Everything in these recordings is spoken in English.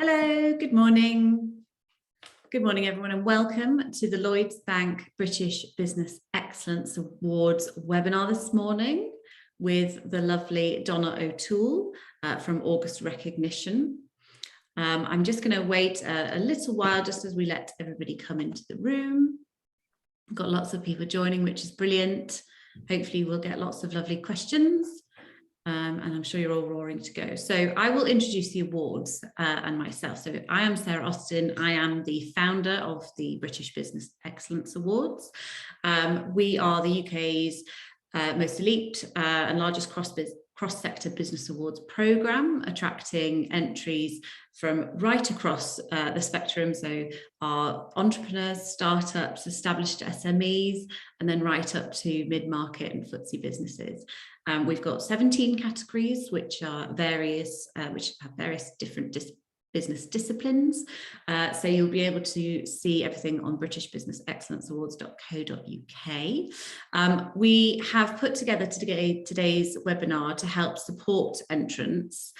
Hello, good morning. Good morning, everyone, and welcome to the Lloyds Bank British Business Excellence Awards webinar this morning with the lovely Donna O'Toole from August Recognition. I'm just going to wait a little while just as we let everybody come into the room. We've got lots of people joining, which is brilliant. Hopefully we'll get lots of lovely questions. And I'm sure you're all roaring to go. So I will introduce the awards and myself. So I am Sarah Austin. I am the founder of the British Business Excellence Awards. We are the UK's most elite and largest cross-sector business awards programme, attracting entries from right across the spectrum. So our entrepreneurs, startups, established SMEs, and then right up to mid-market and FTSE businesses. We've got 17 categories, which have various different business disciplines. So you'll be able to see everything on britishbusinessexcellenceawards.co.uk. We have put together today's webinar to help support entrants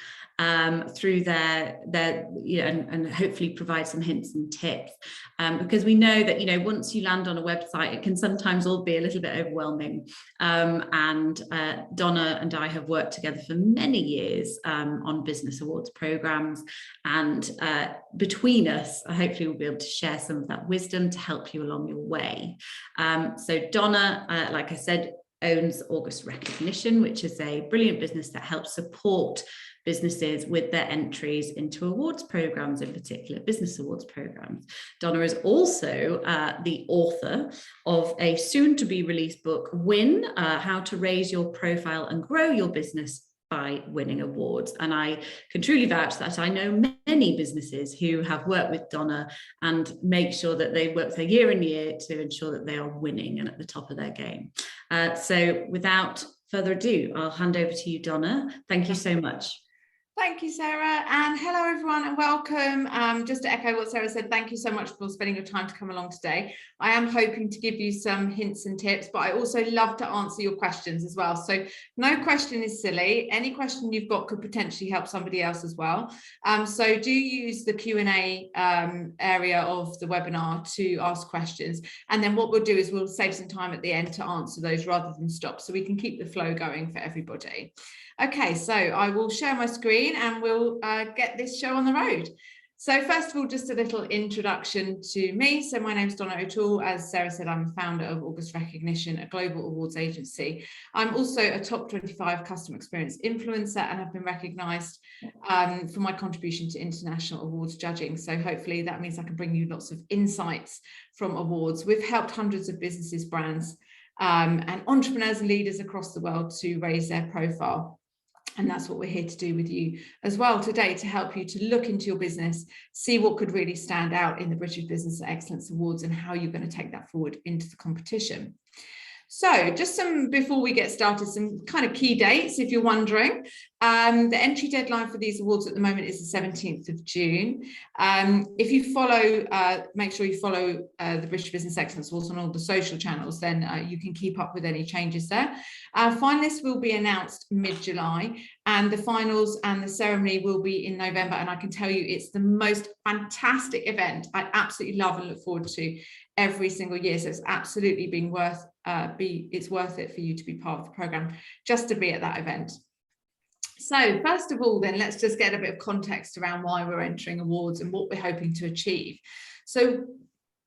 through their and hopefully provide some hints and tips, because we know that once you land on a website, it can sometimes all be a little bit overwhelming, and Donna and I have worked together for many years on business awards programs, and between us hopefully we'll be able to share some of that wisdom to help you along your way. So Donna, like I said, owns August Recognition, which is a brilliant business that helps support businesses with their entries into awards programs, in particular business awards programs. Donna is also the author of a soon-to-be released book, Win, How to Raise Your Profile and Grow Your Business by Winning Awards. And I can truly vouch that I know many businesses who have worked with Donna and make sure that they work there year in year to ensure that they are winning and at the top of their game. So without further ado, I'll hand over to you, Donna. Thank you so much. Thank you, Sarah, and hello everyone and welcome. Just to echo what Sarah said, thank you so much for spending your time to come along today. I am hoping to give you some hints and tips, but I also love to answer your questions as well. So no question is silly. Any question you've got could potentially help somebody else as well. So do use the Q&A area of the webinar to ask questions. And then what we'll do is we'll save some time at the end to answer those rather than stop, so we can keep the flow going for everybody. Okay, so I will share my screen and we'll get this show on the road. So first of all, just a little introduction to me. So my name is Donna O'Toole. As Sarah said, I'm the founder of August Recognition, a global awards agency. I'm also a top 25 customer experience influencer and have been recognised for my contribution to international awards judging. So hopefully that means I can bring you lots of insights from awards. We've helped hundreds of businesses, brands, and entrepreneurs and leaders across the world to raise their profile. And that's what we're here to do with you as well today, to help you to look into your business, see what could really stand out in the British Business Excellence Awards and how you're going to take that forward into the competition. So just before we get started, some kind of key dates, if you're wondering. The entry deadline for these awards at the moment is the 17th of June. If you follow, make sure you follow the British Business Excellence Awards on all the social channels, then you can keep up with any changes there. Finalists will be announced mid-July, and the finals and the ceremony will be in November. And I can tell you it's the most fantastic event I absolutely love and look forward to every single year. So it's absolutely been worth it for you to be part of the program, just to be at that event. So first of all, then let's just get a bit of context around why we're entering awards and what we're hoping to achieve. So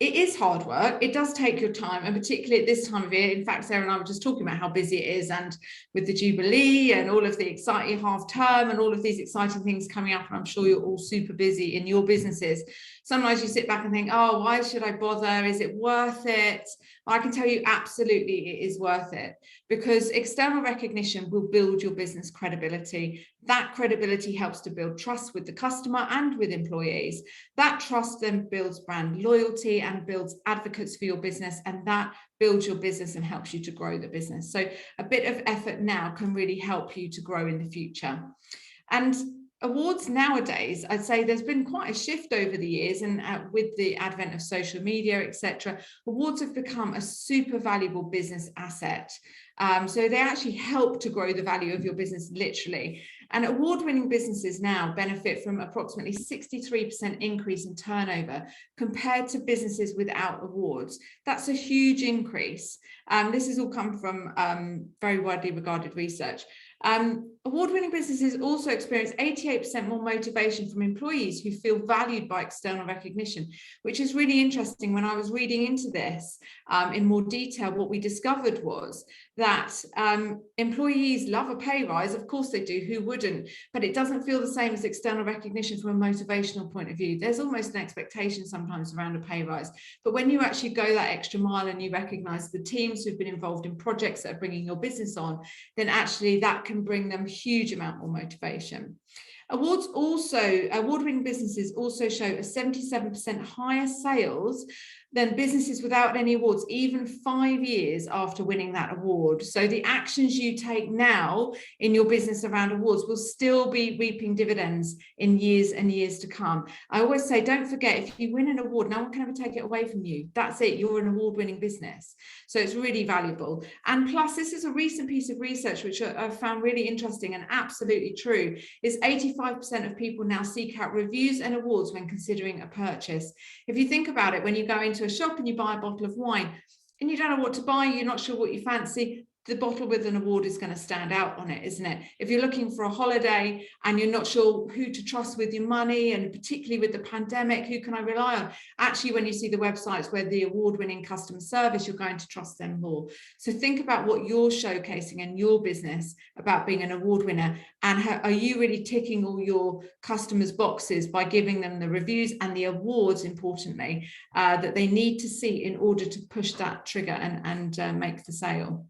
it is hard work. It does take your time, and particularly at this time of year. In fact, Sarah and I were just talking about how busy it is, and with the Jubilee and all of the exciting half term and all of these exciting things coming up, and I'm sure you're all super busy in your businesses. Sometimes you sit back and think, oh, why should I bother? Is it worth it? I can tell you absolutely it is worth it, because external recognition will build your business credibility. That credibility helps to build trust with the customer and with employees. That trust then builds brand loyalty and builds advocates for your business, and that builds your business and helps you to grow the business. So a bit of effort now can really help you to grow in the future. And awards nowadays, I'd say there's been quite a shift over the years, and with the advent of social media, etc., awards have become a super valuable business asset. So they actually help to grow the value of your business, literally. And award-winning businesses now benefit from approximately 63% increase in turnover compared to businesses without awards. That's a huge increase. This has all come from very widely regarded research. Award-winning businesses also experience 88% more motivation from employees who feel valued by external recognition, which is really interesting. When I was reading into this in more detail, what we discovered was that employees love a pay rise. Of course they do, who wouldn't? But it doesn't feel the same as external recognition from a motivational point of view. There's almost an expectation sometimes around a pay rise. But when you actually go that extra mile and you recognise the teams who've been involved in projects that are bringing your business on, then actually that can bring them huge amount more motivation. Award-winning businesses also show a 77% higher sales than businesses without any awards, even 5 years after winning that award. So the actions you take now in your business around awards will still be reaping dividends in years and years to come. I always say, don't forget, if you win an award, no one can ever take it away from you. That's it, you're an award-winning business. So it's really valuable. And plus, this is a recent piece of research which I found really interesting and absolutely true, is 85% of people now seek out reviews and awards when considering a purchase. If you think about it, when you go into a shop and you buy a bottle of wine and you don't know what to buy, you're not sure what you fancy, the bottle with an award is going to stand out on it, isn't it? If you're looking for a holiday and you're not sure who to trust with your money, and particularly with the pandemic, who can I rely on? Actually, when you see the websites where the award-winning customer service, you're going to trust them more. So think about what you're showcasing in your business about being an award winner, and are you really ticking all your customers' boxes by giving them the reviews and the awards, importantly, that they need to see in order to push that trigger and make the sale.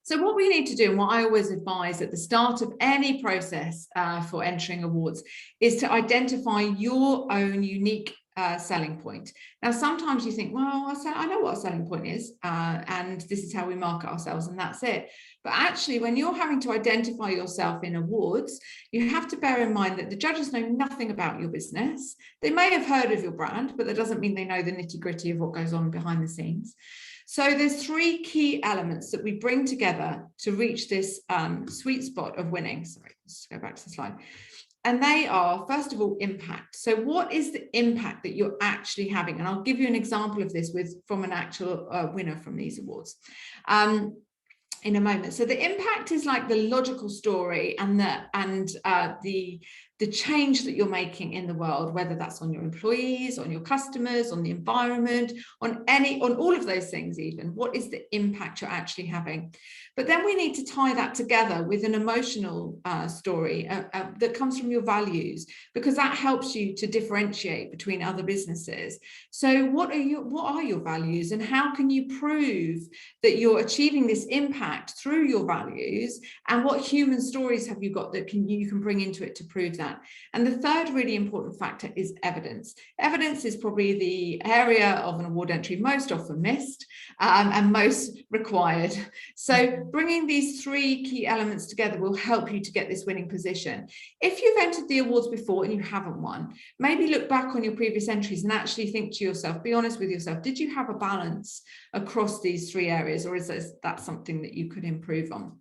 So what we need to do, and what I always advise at the start of any process for entering awards, is to identify your own unique selling point. Now, sometimes you think, well, I know what a selling point is, and this is how we market ourselves, and that's it. But actually, when you're having to identify yourself in awards, you have to bear in mind that the judges know nothing about your business. They may have heard of your brand, but that doesn't mean they know the nitty-gritty of what goes on behind the scenes. So there's 3 key elements that we bring together to reach this sweet spot of winning. Sorry, let's go back to the slide. And they are, first of all, impact. So what is the impact that you're actually having? And I'll give you an example of this from an actual winner from these awards in a moment. So the impact is like the logical story and the change that you're making in the world, whether that's on your employees, on your customers, on the environment, on all of those things. Even what is the impact you're actually having? But then we need to tie that together with an emotional story that comes from your values, because that helps you to differentiate between other businesses. So what are your values, and how can you prove that you're achieving this impact through your values? And what human stories have you got that you can bring into it to prove that? And the third really important factor is evidence. Evidence is probably the area of an award entry most often missed and most required. So bringing these 3 key elements together will help you to get this winning position. If you've entered the awards before and you haven't won, maybe look back on your previous entries and actually think to yourself, be honest with yourself, did you have a balance across these 3 areas, or is that something that you could improve on?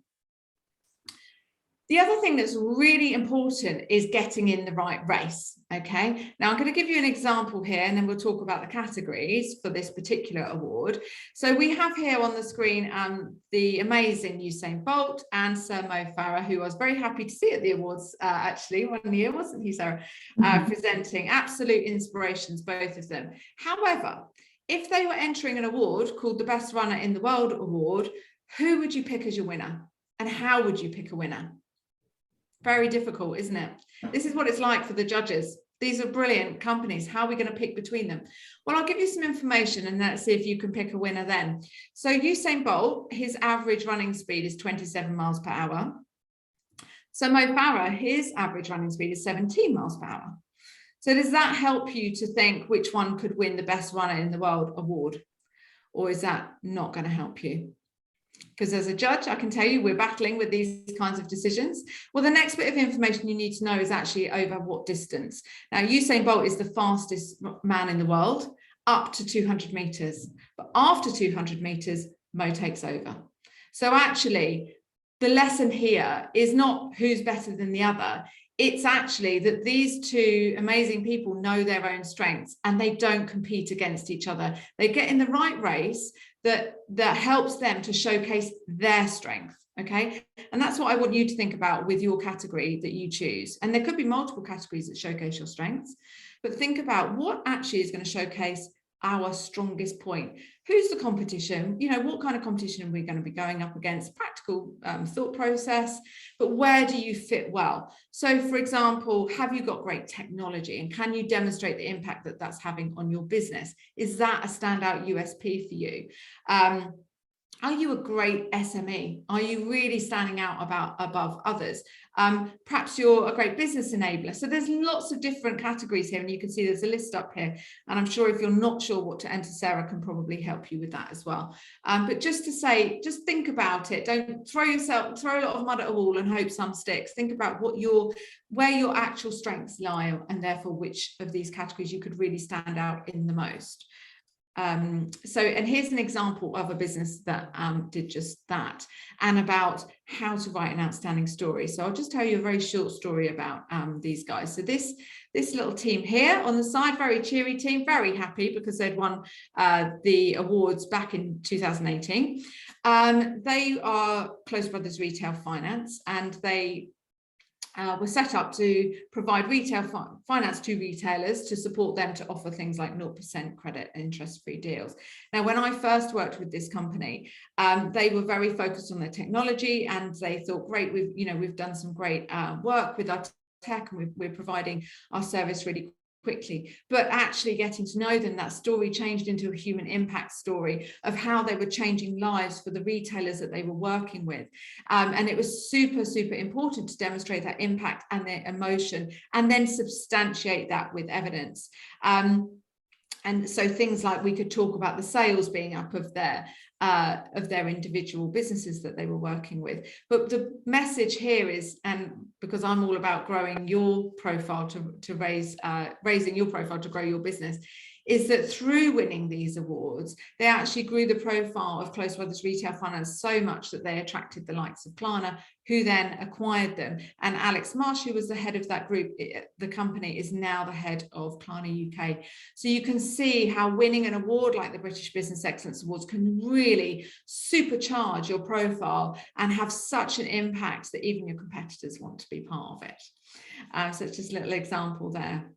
The other thing that's really important is getting in the right race, okay? Now, I'm going to give you an example here, and then we'll talk about the categories for this particular award. So we have here on the screen the amazing Usain Bolt and Sir Mo Farah, who I was very happy to see at the awards, actually, one year, wasn't he, Sarah? Presenting absolute inspirations, both of them. However, if they were entering an award called the Best Runner in the World Award, who would you pick as your winner? And how would you pick a winner? Very difficult, isn't it? This is what it's like for the judges. These are brilliant companies. How are we going to pick between them? Well, I'll give you some information and let's see if you can pick a winner then. So Usain Bolt, his average running speed is 27 miles per hour. So Mo Farah, his average running speed is 17 miles per hour. So does that help you to think which one could win the Best Runner in the World award? Or is that not going to help you? Because as a judge, I can tell you we're battling with these kinds of decisions. Well, the next bit of information you need to know is actually over what distance. Now, Usain Bolt is the fastest man in the world, up to 200 meters. But after 200 meters, Mo takes over. So actually, the lesson here is not who's better than the other. It's actually that these two amazing people know their own strengths and they don't compete against each other. They get in the right race that helps them to showcase their strength. Okay, and that's what I want you to think about with your category that you choose. And there could be multiple categories that showcase your strengths, but think about what actually is going to showcase our strongest point. Who's the competition? You know, what kind of competition are we going to be going up against? Practical thought process, but where do you fit well? So for example, have you got great technology, and can you demonstrate the impact that that's having on your business? Is that a standout USP for you? Are you a great SME? Are you really standing out above others? Perhaps you're a great business enabler. So there's lots of different categories here, and you can see there's a list up here. And I'm sure if you're not sure what to enter, Sarah can probably help you with that as well. But just to say, just think about it. Don't throw a lot of mud at a wall and hope some sticks. Think about where your actual strengths lie, and therefore which of these categories you could really stand out in the most. And here's an example of a business that did just that, and about how to write an outstanding story. So I'll just tell you a very short story about these guys. So this little team here on the side, very cheery team, very happy because they'd won the awards back in 2018. They are Close Brothers Retail Finance, and they were set up to provide retail finance to retailers to support them to offer things like 0% credit and interest-free deals. Now, when I first worked with this company, they were very focused on their technology, and they thought, great, we've done some great work with our tech, and we're providing our service really quickly. But actually getting to know them, that story changed into a human impact story of how they were changing lives for the retailers that they were working with. And it was super, super important to demonstrate that impact and their emotion, and then substantiate that with evidence. And so things like, we could talk about the sales being up of their individual businesses that they were working with. But the message here is, and because I'm all about growing your profile to raising your profile to grow your business, is that through winning these awards, they actually grew the profile of Close Brothers Retail Finance so much that they attracted the likes of Klarna, who then acquired them. And Alex Marsh, who was the head of that group, the company, is now the head of Klarna UK. So you can see how winning an award like the British Business Excellence Awards can really supercharge your profile and have such an impact that even your competitors want to be part of it. So it's just a little example there.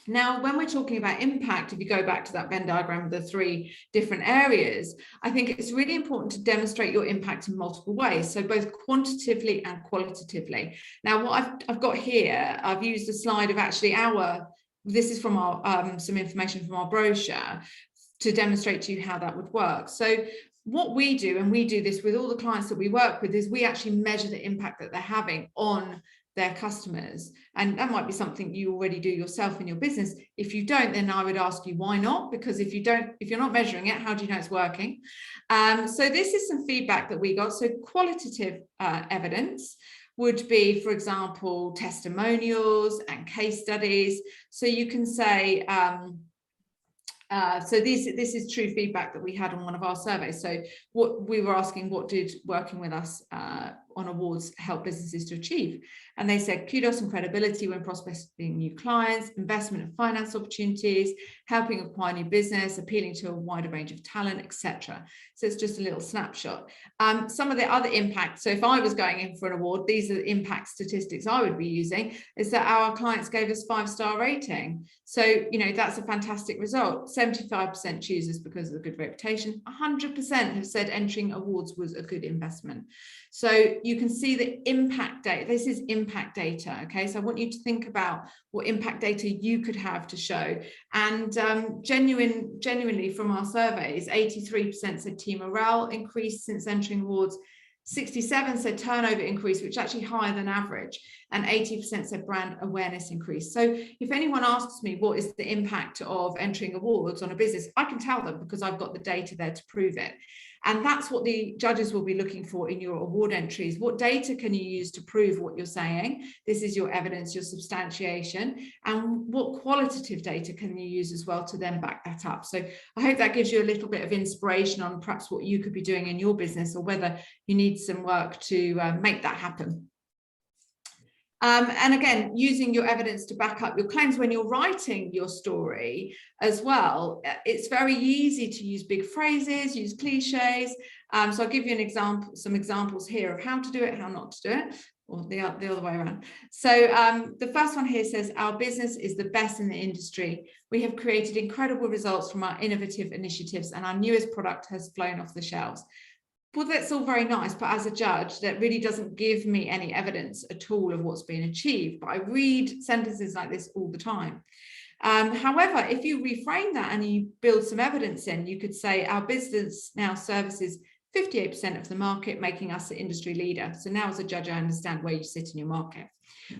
Now, when we're talking about impact, if you go back to that Venn diagram of the 3 different areas, I think it's really important to demonstrate your impact in multiple ways, so both quantitatively and qualitatively. Now, what I've got here, I've used a slide of actually this is from our some information from our brochure to demonstrate to you how that would work. So what we do, and we do this with all the clients that we work with, is we actually measure the impact that they're having on their customers. And that might be something you already do yourself in your business. If you don't, then I would ask you why not, because if you're not measuring it, how do you know it's working? So this is some feedback that we got. So qualitative evidence would be, for example, testimonials and case studies. So you can say, so this is true feedback that we had on one of our surveys. So what we were asking, what did working with us on awards help businesses to achieve? And they said kudos and credibility when prospecting new clients, investment and finance opportunities, helping acquire new business, appealing to a wider range of talent, etc. So it's just a little snapshot. Some of the other impacts, so if I was going in for an award, these are the impact statistics I would be using, is that our clients gave us 5-star rating. So, that's a fantastic result. 75% choose us because of the good reputation. 100% have said entering awards was a good investment. So you can see the impact data. This is impact data. Okay, so I want you to think about what impact data you could have to show. And genuinely from our surveys, 83% said team morale increased since entering awards. 67% said turnover increase, which is actually higher than average, and 80% said brand awareness increase. So if anyone asks me what is the impact of entering awards on a business, I can tell them because I've got the data there to prove it. And that's what the judges will be looking for in your award entries. What data can you use to prove what you're saying? This is your evidence, your substantiation. And what qualitative data can you use as well to then back that up? So I hope that gives you a little bit of inspiration on perhaps what you could be doing in your business, or whether you need some work to make that happen. And again, using your evidence to back up your claims when you're writing your story as well. It's very easy to use big phrases, use cliches. So I'll give you an example, some examples here of how to do it, how not to do it, or the other way around. So the first one here says, our business is the best in the industry. We have created incredible results from our innovative initiatives, and our newest product has flown off the shelves. Well, that's all very nice, but as a judge, that really doesn't give me any evidence at all of what's been achieved. But I read sentences like this all the time. However, if you reframe that and you build some evidence in, you could say our business now services 58% of the market, making us the industry leader. So now as a judge, I understand where you sit in your market.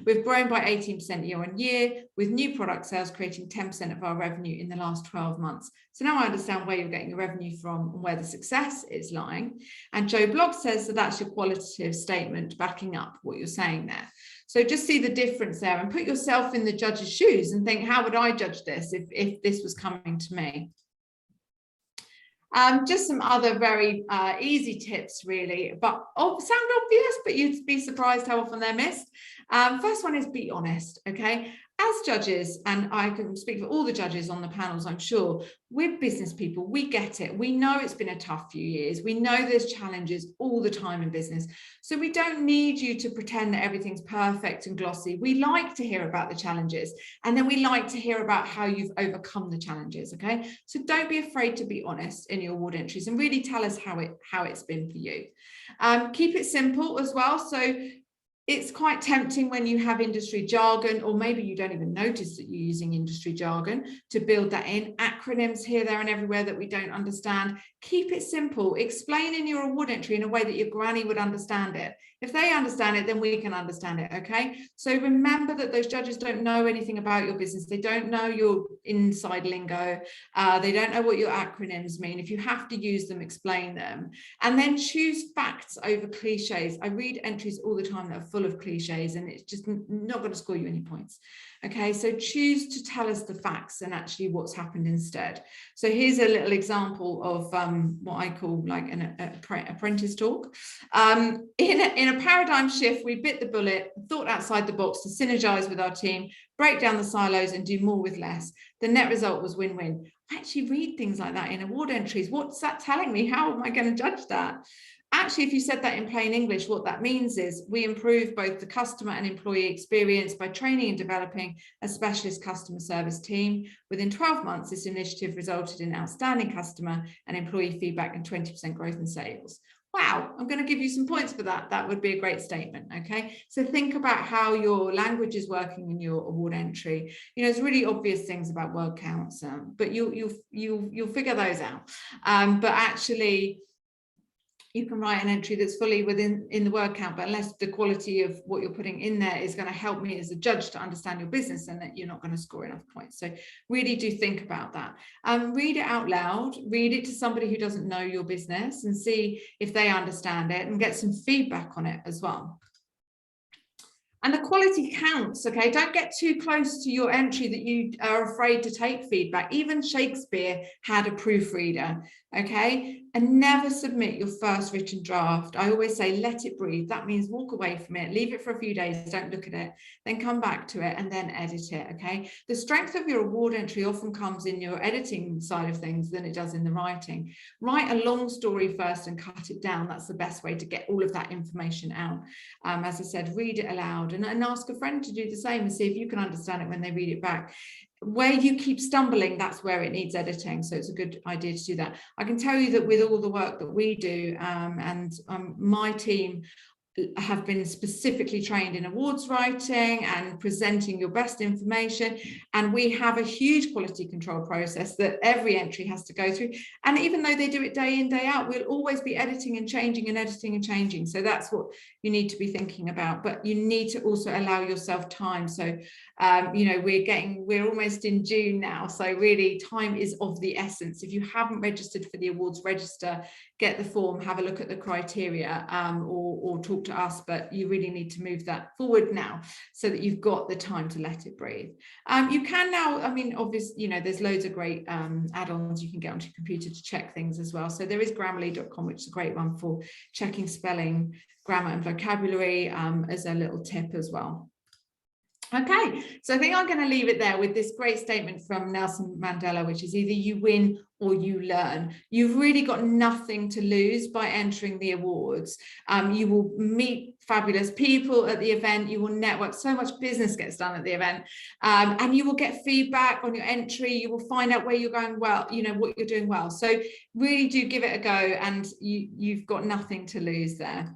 We've grown by 18% year on year, with new product sales creating 10% of our revenue in the last 12 months. So now I understand where you're getting your revenue from and where the success is lying. And Joe Bloggs says that that's your qualitative statement backing up what you're saying there. So just see the difference there and put yourself in the judge's shoes and think, how would I judge this if this was coming to me? Just some other very easy tips, really, but sound obvious, but you'd be surprised how often they're missed. First one is be honest, okay? As judges, and I can speak for all the judges on the panels, I'm sure, we're business people, we get it. We know it's been a tough few years. We know there's challenges all the time in business. So we don't need you to pretend that everything's perfect and glossy. We like to hear about the challenges, and then we like to hear about how you've overcome the challenges, okay? So don't be afraid to be honest in your award entries and really tell us how it's been for you. Keep it simple as well. So it's quite tempting when you have industry jargon, or maybe you don't even notice that you're using industry jargon, to build that in. Acronyms here, there, and everywhere that we don't understand. Keep it simple. Explain in your award entry in a way that your granny would understand it. If they understand it, then we can understand it, okay? So remember that those judges don't know anything about your business. They don't know your inside lingo. They don't know what your acronyms mean. If you have to use them, explain them. And then choose facts over cliches. I read entries all the time that are full of cliches, and it's just not going to score you any points. Okay, so choose to tell us the facts and actually what's happened instead. So here's a little example of what I call like an apprentice talk. In a paradigm shift, we bit the bullet, thought outside the box to synergize with our team, break down the silos and do more with less. The net result was win-win. I actually read things like that in award entries. What's that telling me? How am I going to judge that? Actually, if you said that in plain English, what that means is we improve both the customer and employee experience by training and developing a specialist customer service team. Within 12 months, this initiative resulted in outstanding customer and employee feedback and 20% growth in sales. Wow, I'm going to give you some points for that. That would be a great statement, okay? So think about how your language is working in your award entry. You know, it's really obvious things about word counts, but you'll figure those out. But actually, you can write an entry that's fully within the word count, but unless the quality of what you're putting in there is going to help me as a judge to understand your business, and that you're not going to score enough points. So really do think about that. Read it out loud, read it to somebody who doesn't know your business and see if they understand it, and get some feedback on it as well. And the quality counts, okay? Don't get too close to your entry that you are afraid to take feedback. Even Shakespeare had a proofreader, okay? And never submit your first written draft. I always say, let it breathe. That means walk away from it, leave it for a few days, don't look at it, then come back to it and then edit it, okay? The strength of your award entry often comes in your editing side of things than it does in the writing. Write a long story first and cut it down. That's the best way to get all of that information out. As I said, read it aloud and ask a friend to do the same and see if you can understand it when they read it back. Where you keep stumbling, that's where it needs editing. So it's a good idea to do that. I can tell you that with all the work that we do and my team, have been specifically trained in awards writing and presenting your best information, and we have a huge quality control process that every entry has to go through, and even though they do it day in, day out, we'll always be editing and changing and editing and changing. So that's what you need to be thinking about, but you need to also allow yourself time. So you know, we're almost in June now, so really time is of the essence. If you haven't registered for the awards, register, get the form, have a look at the criteria, or talk to us, but you really need to move that forward now so that you've got the time to let it breathe. You can now, I mean, obviously, you know, there's loads of great add-ons you can get onto your computer to check things as well. So there is Grammarly.com, which is a great one for checking spelling, grammar and vocabulary, as a little tip as well. Okay, so I think I'm going to leave it there with this great statement from Nelson Mandela, which is either you win or you learn. You've really got nothing to lose by entering the awards. You will meet fabulous people at the event, you will network, so much business gets done at the event, and you will get feedback on your entry, you will find out where you're going well, you know, what you're doing well. So really do give it a go, and you've got nothing to lose there.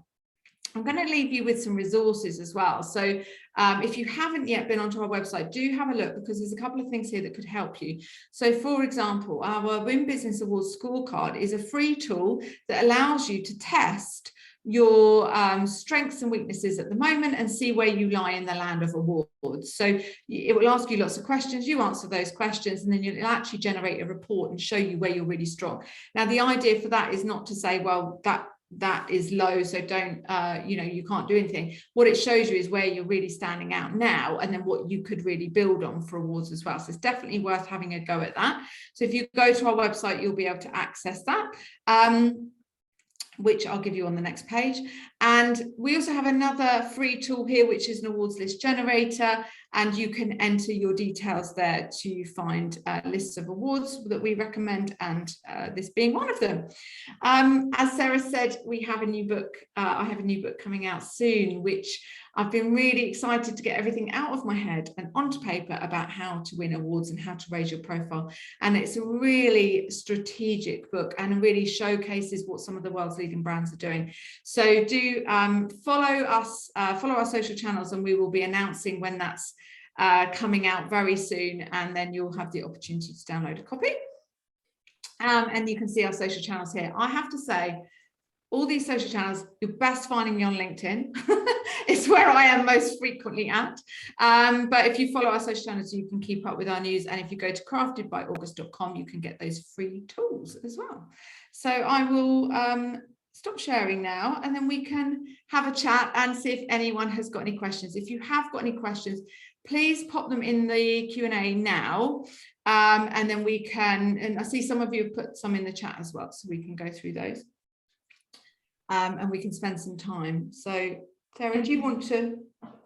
I'm going to leave you with some resources as well. So if you haven't yet been onto our website, do have a look, because there's a couple of things here that could help you. So for example, our Win Business Awards scorecard is a free tool that allows you to test your strengths and weaknesses at the moment and see where you lie in the land of awards. So it will ask you lots of questions, you answer those questions, and then it'll actually generate a report and show you where you're really strong. Now, the idea for that is not to say, well, that is low, so don't you know, you can't do anything. What it shows you is where you're really standing out now, and then what you could really build on for awards as well. So it's definitely worth having a go at that. So if you go to our website, you'll be able to access that, which I'll give you on the next page. And we also have another free tool here, which is an awards list generator, and you can enter your details there to find lists of awards that we recommend, and this being one of them. As Sarah said, we have a new book. I have a new book coming out soon, which I've been really excited to get everything out of my head and onto paper about how to win awards and how to raise your profile. And it's a really strategic book and really showcases what some of the world's leading brands are doing. So do follow us, follow our social channels, and we will be announcing when that's coming out very soon, and then you'll have the opportunity to download a copy. And you can see our social channels here. I have to say, all these social channels, you're best finding me on LinkedIn. It's where I am most frequently at. But if you follow our social channels, you can keep up with our news. And if you go to craftedbyaugust.com, you can get those free tools as well. So I will stop sharing now, and then we can have a chat and see if anyone has got any questions. If you have got any questions, please pop them in the Q&A now, and then we can, and I see some of you have put some in the chat as well, so we can go through those, and we can spend some time. So Sarah, do you want to?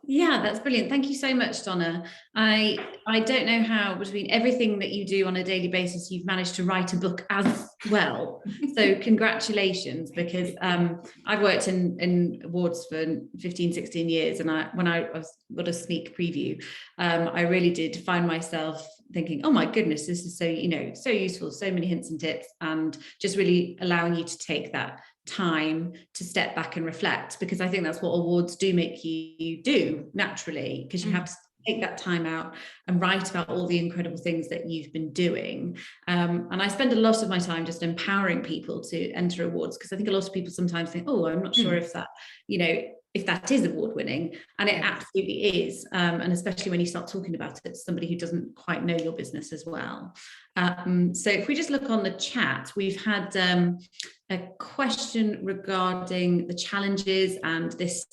Yeah, that's brilliant. Thank you so much, Donna. I don't know how, between everything that you do on a daily basis, you've managed to write a book as well. So congratulations, because I've worked in awards for 15, 16 years. And when I got a sneak preview, I really did find myself thinking, oh my goodness, this is so, you know, so useful, so many hints and tips, and just really allowing you to take that time to step back and reflect, because I think that's what awards do make you do naturally, because you have to take that time out and write about all the incredible things that you've been doing. And I spend a lot of my time just empowering people to enter awards, because I think a lot of people sometimes think, oh, I'm not sure if that, you know, if that is award winning, and it absolutely is. And especially when you start talking about it to somebody who doesn't quite know your business as well. So if we just look on the chat, we've had a question regarding the challenges and this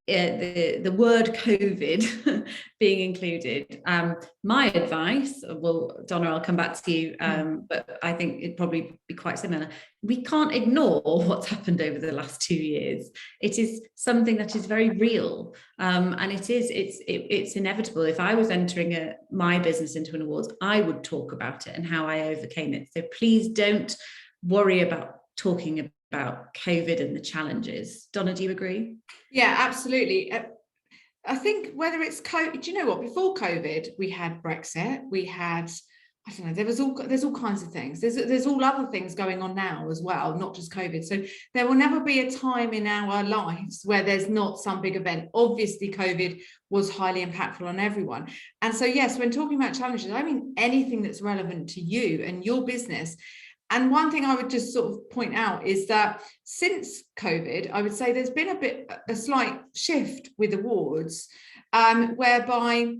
the word COVID being included. My advice, well, Donna, I'll come back to you, but I think it'd probably be quite similar. We can't ignore what's happened over the last 2 years. It is something that is very real, and it's inevitable. If I was entering my business into an awards, I would talk about it and how I overcame it. So please don't worry about talking about COVID and the challenges. Donna, do you agree? Yeah, absolutely. I think whether it's COVID, do you know what? Before COVID, we had Brexit, we had I don't know, there's all kinds of things. There's all other things going on now as well, not just COVID. So there will never be a time in our lives where there's not some big event. Obviously, COVID was highly impactful on everyone. And so, yes, when talking about challenges, I mean anything that's relevant to you and your business. And one thing I would just sort of point out is that since COVID, I would say there's been a slight shift with awards, whereby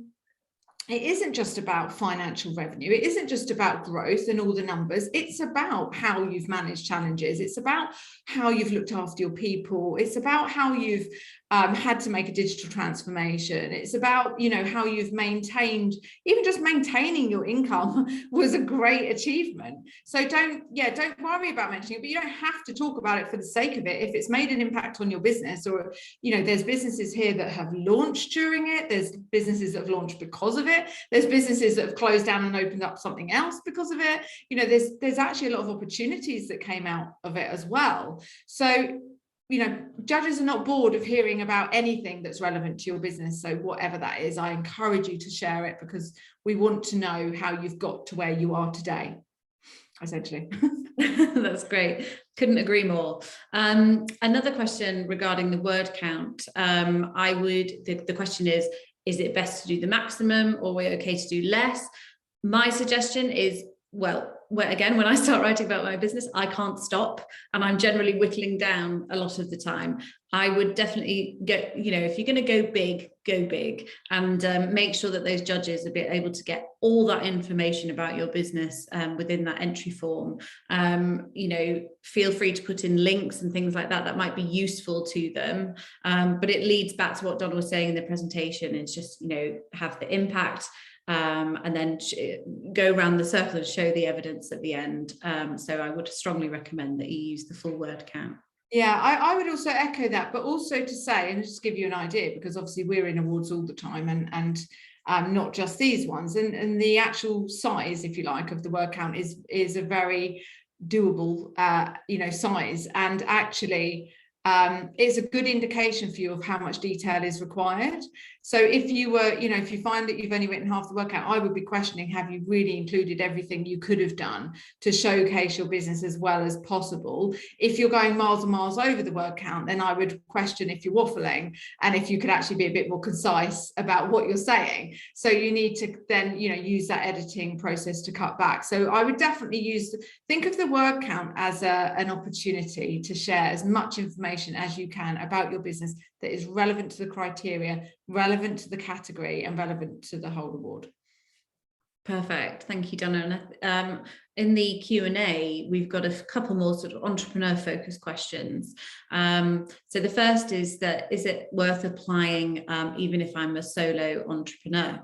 it isn't just about financial revenue. It isn't just about growth and all the numbers. It's about how you've managed challenges. It's about how you've looked after your people. It's about how you've had to make a digital transformation. It's about, you know, how you've maintained, even just maintaining your income was a great achievement. So don't worry about mentioning it, but you don't have to talk about it for the sake of it. If it's made an impact on your business, or, you know, there's businesses here that have launched during it. There's businesses that have launched because of it. There's businesses that have closed down and opened up something else because of it. You know, there's actually a lot of opportunities that came out of it as well. So, you know, judges are not bored of hearing about anything that's relevant to your business. So whatever that is, I encourage you to share it, because we want to know how you've got to where you are today, essentially. That's great. Couldn't agree more. Another question regarding the word count. The question is it best to do the maximum, or are we okay to do less? My suggestion is, well, again, when I start writing about my business, I can't stop, and I'm generally whittling down a lot of the time. I would definitely get, you know, if you're going to go big, and make sure that those judges are able to get all that information about your business within that entry form. You know, feel free to put in links and things like that that might be useful to them. But it leads back to what Donna was saying in the presentation. It's just, you know, have the impact. And then go around the circle and show the evidence at the end. So I would strongly recommend that you use the full word count. Yeah, I would also echo that, but also to say, and just give you an idea, because obviously we're in awards all the time, and not just these ones, and the actual size, if you like, of the word count is a very doable, you know, size, and actually it's a good indication for you of how much detail is required. So if you were, you know, if you find that you've only written half the word count, I would be questioning, have you really included everything you could have done to showcase your business as well as possible? If you're going miles and miles over the word count, then I would question if you're waffling, and if you could actually be a bit more concise about what you're saying. So you need to then, you know, use that editing process to cut back. So I would definitely think of the word count as an opportunity to share as much information as you can about your business that is relevant to the criteria, relevant to the category, and relevant to the whole award. Perfect. Thank you, Donna. In the Q&A, we've got a couple more sort of entrepreneur focused questions. So the first is it worth applying even if I'm a solo entrepreneur?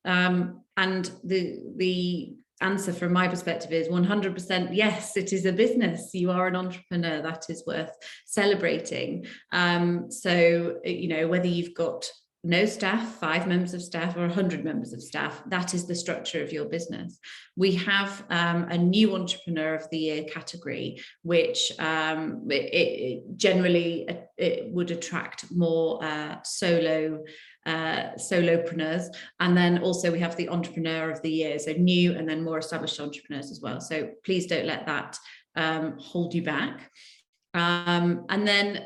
And the answer from my perspective is 100% yes. It is a business. You are an entrepreneur. That is worth celebrating. So, you know, whether you've got no staff, 5 members of staff, or 100 members of staff, that is the structure of your business. We have a new entrepreneur of the year category, which it generally would attract more solopreneurs. And then also we have the entrepreneur of the year, so new and then more established entrepreneurs as well. So please don't let that hold you back. And then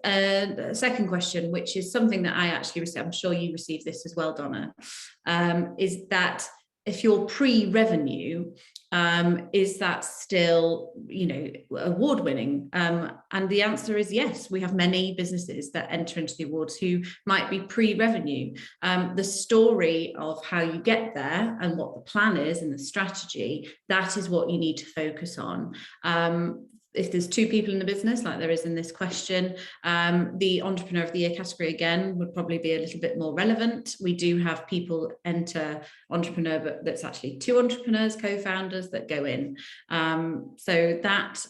a second question, which is something that I actually received, I'm sure you received this as well, Donna, is that if you're pre-revenue, is that still, you know, award-winning? And the answer is yes. We have many businesses that enter into the awards who might be pre-revenue. The story of how you get there and what the plan is and the strategy, that is what you need to focus on. If there's 2 people in the business, like there is in this question, the entrepreneur of the year category again would probably be a little bit more relevant. We do have people enter entrepreneur, but that's actually 2 entrepreneurs, co-founders that go in. So that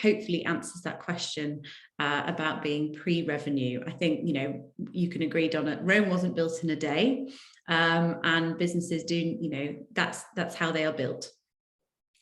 hopefully answers that question about being pre-revenue. I think, you know, you can agree, Donna, Rome wasn't built in a day, and businesses do, you know, that's how they are built.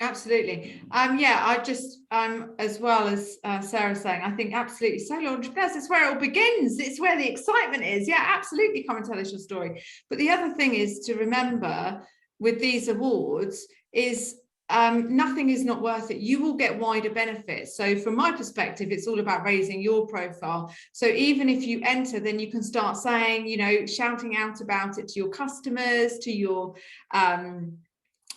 Absolutely. Yeah, I just, as well as Sarah's saying, I think absolutely solo entrepreneurs, it's where it all begins. It's where the excitement is. Yeah, absolutely. Come and tell us your story. But the other thing is to remember with these awards, is nothing is not worth it. You will get wider benefits. So from my perspective, it's all about raising your profile. So even if you enter, then you can start saying, you know, shouting out about it to your customers, to your on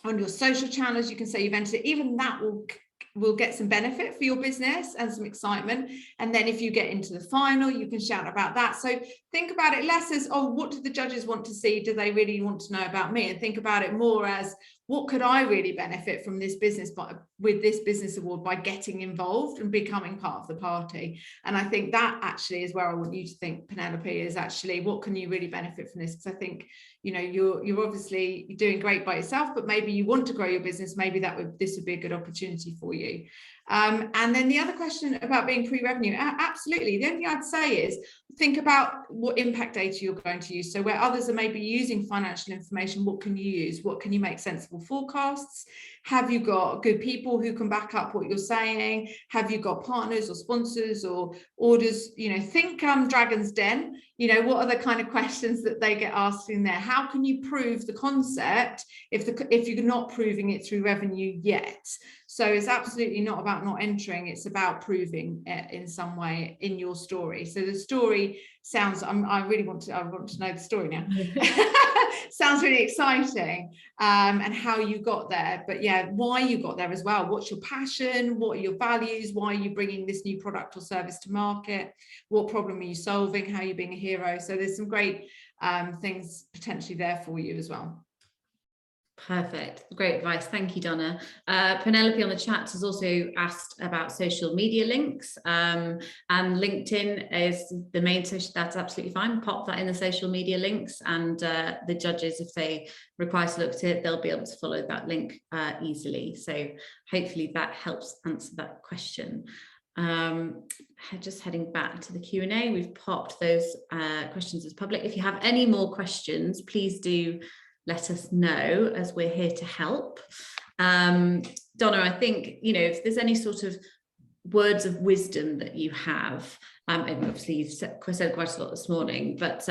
your social channels. You can say you've entered it. Even that will get some benefit for your business and some excitement. And then if you get into the final, you can shout about that. So think about it less as, oh, what do the judges want to see? Do they really want to know about me? And think about it more as, what could I really benefit from this business with this business award by getting involved and becoming part of the party? And I think that actually is where I want you to think, Penelope, is actually, what can you really benefit from this? Because I think, you know, you're obviously doing great by yourself, but maybe you want to grow your business. Maybe this would be a good opportunity for you. And then the other question about being pre-revenue, absolutely. The only thing I'd say is think about what impact data you're going to use. So where others are maybe using financial information, what can you use? What can you make sensible forecasts? Have you got good people who can back up what you're saying? Have you got partners or sponsors or orders? You know, think Dragon's Den. You know, what are the kind of questions that they get asked in there? How can you prove the concept if you're not proving it through revenue yet? So it's absolutely not about not entering, it's about proving it in some way in your story. So the story sounds, I want to know the story now. Sounds really exciting, and how you got there, but yeah, why you got there as well. What's your passion? What are your values? Why are you bringing this new product or service to market? What problem are you solving? How are you being a hero? So there's some great things potentially there for you as well. Perfect. Great advice. Thank you, Donna. Penelope on the chat has also asked about social media links, and LinkedIn is the main social. That's absolutely fine. Pop that in the social media links, and the judges, if they require to look at it, they'll be able to follow that link easily. So hopefully that helps answer that question. Just heading back to the Q&A, we've popped those questions as public. If you have any more questions, please do let us know, as we're here to help. Donna, I think, you know, if there's any sort of words of wisdom that you have, and obviously you've said quite a lot this morning, but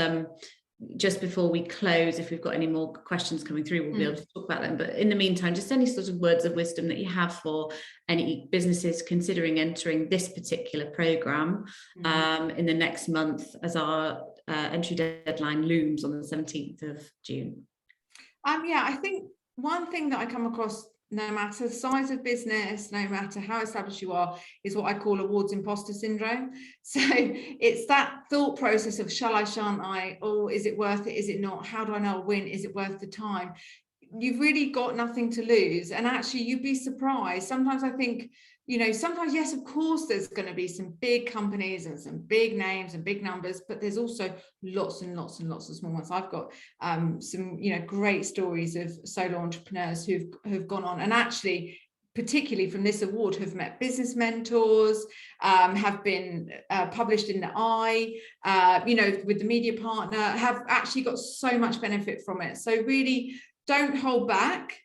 just before we close, if we've got any more questions coming through, we'll be able to talk about them. But in the meantime, just any sort of words of wisdom that you have for any businesses considering entering this particular programme in the next month, as our entry deadline looms on the 17th of June. Yeah, I think one thing that I come across, no matter the size of business, no matter how established you are, is what I call awards imposter syndrome. So it's that thought process of shall I, shan't I? Oh, is it worth it? Is it not? How do I know I'll win? Is it worth the time? You've really got nothing to lose. And actually, you'd be surprised. Sometimes I think, you know, sometimes, yes, of course, there's going to be some big companies and some big names and big numbers, but there's also lots and lots and lots of small ones. I've got some, you know, great stories of solo entrepreneurs who've gone on and actually, particularly from this award, have met business mentors, have been published in the Eye, you know, with the media partner, have actually got so much benefit from it. So really, don't hold back.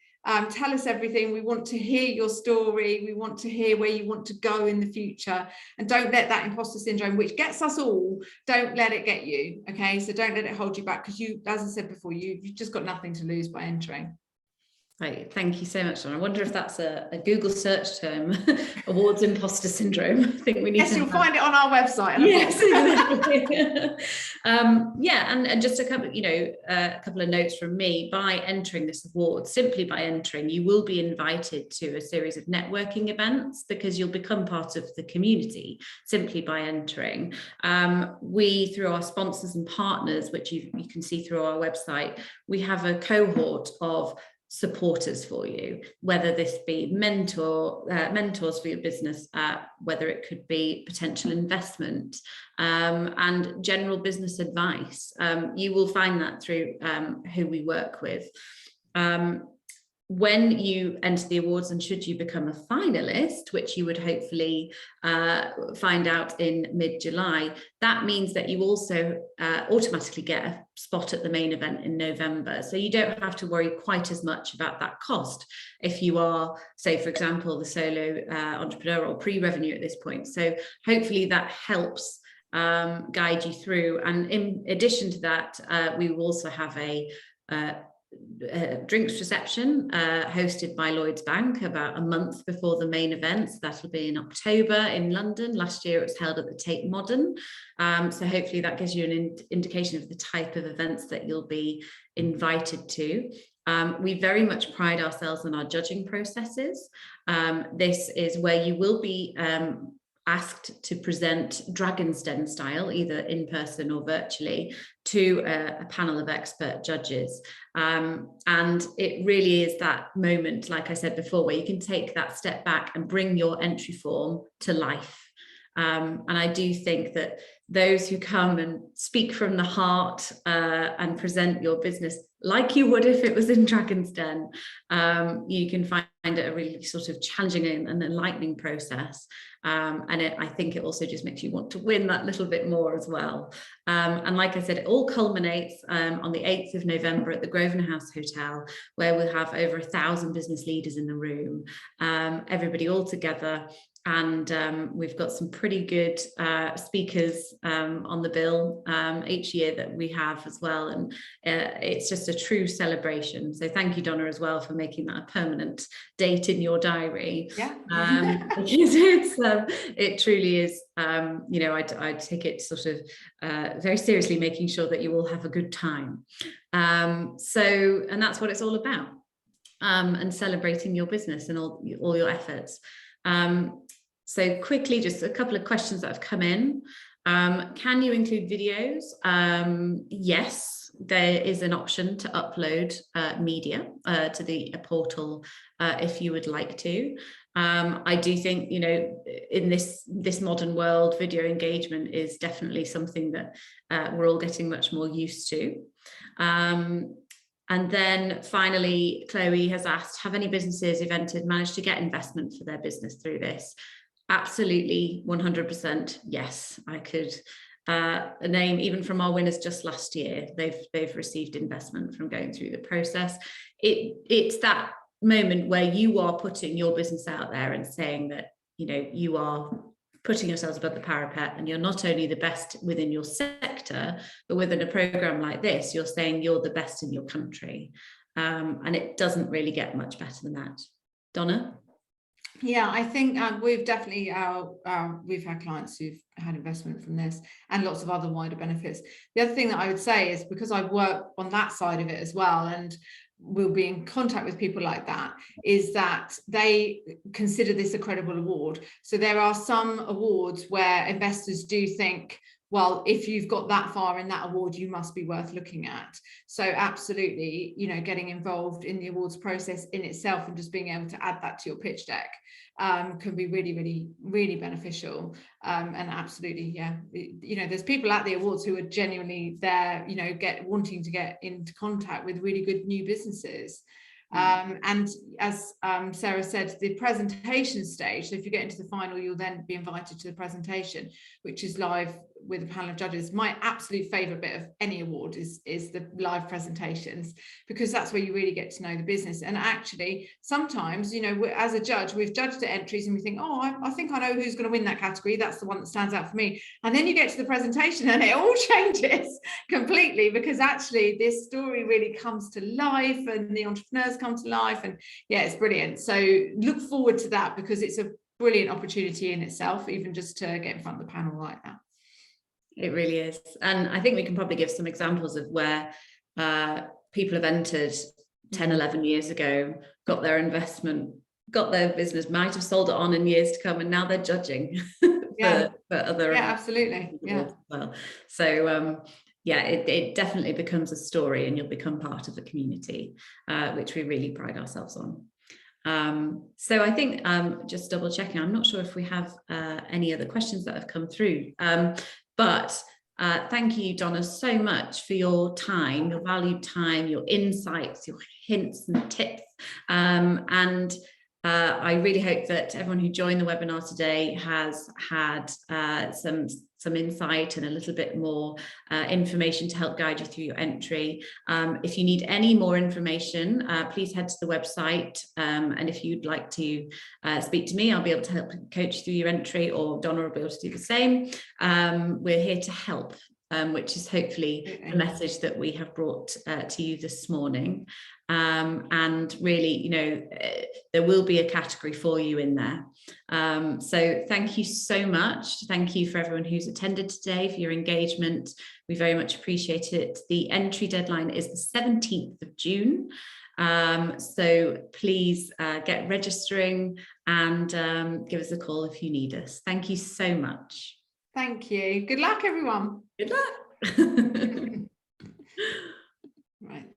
Tell us everything. We want to hear your story. We want to hear where you want to go in the future. And don't let that imposter syndrome, which gets us all, don't let it get you. Okay, so don't let it hold you back, because you, as I said before, you've just got nothing to lose by entering. Right, thank you so much, Donna. I wonder if that's a Google search term, awards imposter syndrome. I think we need yes, to. Yes, you'll find it on our website. Yes, yeah, and just a couple, you know, a couple of notes from me. By entering this award, simply by entering, you will be invited to a series of networking events, because you'll become part of the community simply by entering. We, through our sponsors and partners, which you can see through our website, we have a cohort of supporters for you, whether this be mentors for your business, whether it could be potential investment, and general business advice. You will find that through who we work with. When you enter the awards, and should you become a finalist, which you would hopefully find out in mid-July, that means that you also automatically get a spot at the main event in November. So you don't have to worry quite as much about that cost if you are, say, for example, the solo entrepreneur or pre-revenue at this point. So hopefully that helps guide you through. And in addition to that, we will also have a drinks reception hosted by Lloyds Bank about a month before the main event. So that'll be in October in London. Last year it was held at the Tate Modern. So hopefully that gives you an indication of the type of events that you'll be invited to. We very much pride ourselves on our judging processes. This is where you will be asked to present Dragon's Den style, either in person or virtually, to a panel of expert judges. And it really is that moment, like I said before, where you can take that step back and bring your entry form to life. And I do think that those who come and speak from the heart and present your business like you would if it was in Dragon's Den, you can find it a really sort of challenging and enlightening process. I think it also just makes you want to win that little bit more as well. And like I said, it all culminates on the 8th of November at the Grosvenor House Hotel, where we'll have over 1,000 business leaders in the room, everybody all together. And we've got some pretty good speakers on the bill each year that we have as well. And it's just a true celebration. So thank you, Donna, as well, for making that a permanent date in your diary. Yeah. Because it truly is, I take it sort of very seriously, making sure that you all have a good time. And that's what it's all about, and celebrating your business and all your efforts. So quickly, just a couple of questions that have come in. Can you include videos? Yes, there is an option to upload media to the portal if you would like to. I do think, in this modern world, video engagement is definitely something that we're all getting much more used to. And then finally, Chloe has asked, have any businesses evented managed to get investment for their business through this? Absolutely, 100% yes. I could name, even from our winners just last year, they've received investment from going through the process. It's that moment where you are putting your business out there and saying that, you are putting yourselves above the parapet, and you're not only the best within your sector, but within a program like this, you're saying you're the best in your country. And it doesn't really get much better than that. Donna? Yeah, I think we've definitely we've had clients who've had investment from this and lots of other wider benefits. The other thing that I would say is, because I work on that side of it as well, and we'll be in contact with people like that, is that they consider this a credible award. So there are some awards where investors do think, well, if you've got that far in that award, you must be worth looking at. So absolutely, getting involved in the awards process in itself and just being able to add that to your pitch deck can be really, really, really beneficial. And absolutely, yeah, there's people at the awards who are genuinely there, wanting to get into contact with really good new businesses. And as Sarah said, the presentation stage, so if you get into the final, you'll then be invited to the presentation, which is live with a panel of judges. My absolute favorite bit of any award is the live presentations, because that's where you really get to know the business. And actually, sometimes, as a judge, we've judged the entries and we think, oh, I think I know who's going to win that category. That's the one that stands out for me. And then you get to the presentation and it all changes completely, because actually this story really comes to life and the entrepreneurs come to life. And yeah, it's brilliant. So look forward to that, because it's a brilliant opportunity in itself, even just to get in front of the panel like that. It really is. And I think we can probably give some examples of where people have entered 10, 11 years ago, got their investment, got their business, might have sold it on in years to come, and now they're judging for other. Yeah, absolutely. Yeah. Well, so it definitely becomes a story, and you'll become part of the community, which we really pride ourselves on. So I think just double checking, I'm not sure if we have any other questions that have come through. But thank you, Donna, so much for your time, your valued time, your insights, your hints and tips. And I really hope that everyone who joined the webinar today has had some insight and a little bit more information to help guide you through your entry. If you need any more information, please head to the website. And if you'd like to speak to me, I'll be able to help coach through your entry, or Donna will be able to do the same. We're here to help. which is hopefully the message that we have brought to you this morning. And really, there will be a category for you in there. So thank you so much. Thank you for everyone who's attended today, for your engagement. We very much appreciate it. The entry deadline is the 17th of June. So please get registering and give us a call if you need us. Thank you so much. Thank you. Good luck, everyone. Good luck. Right.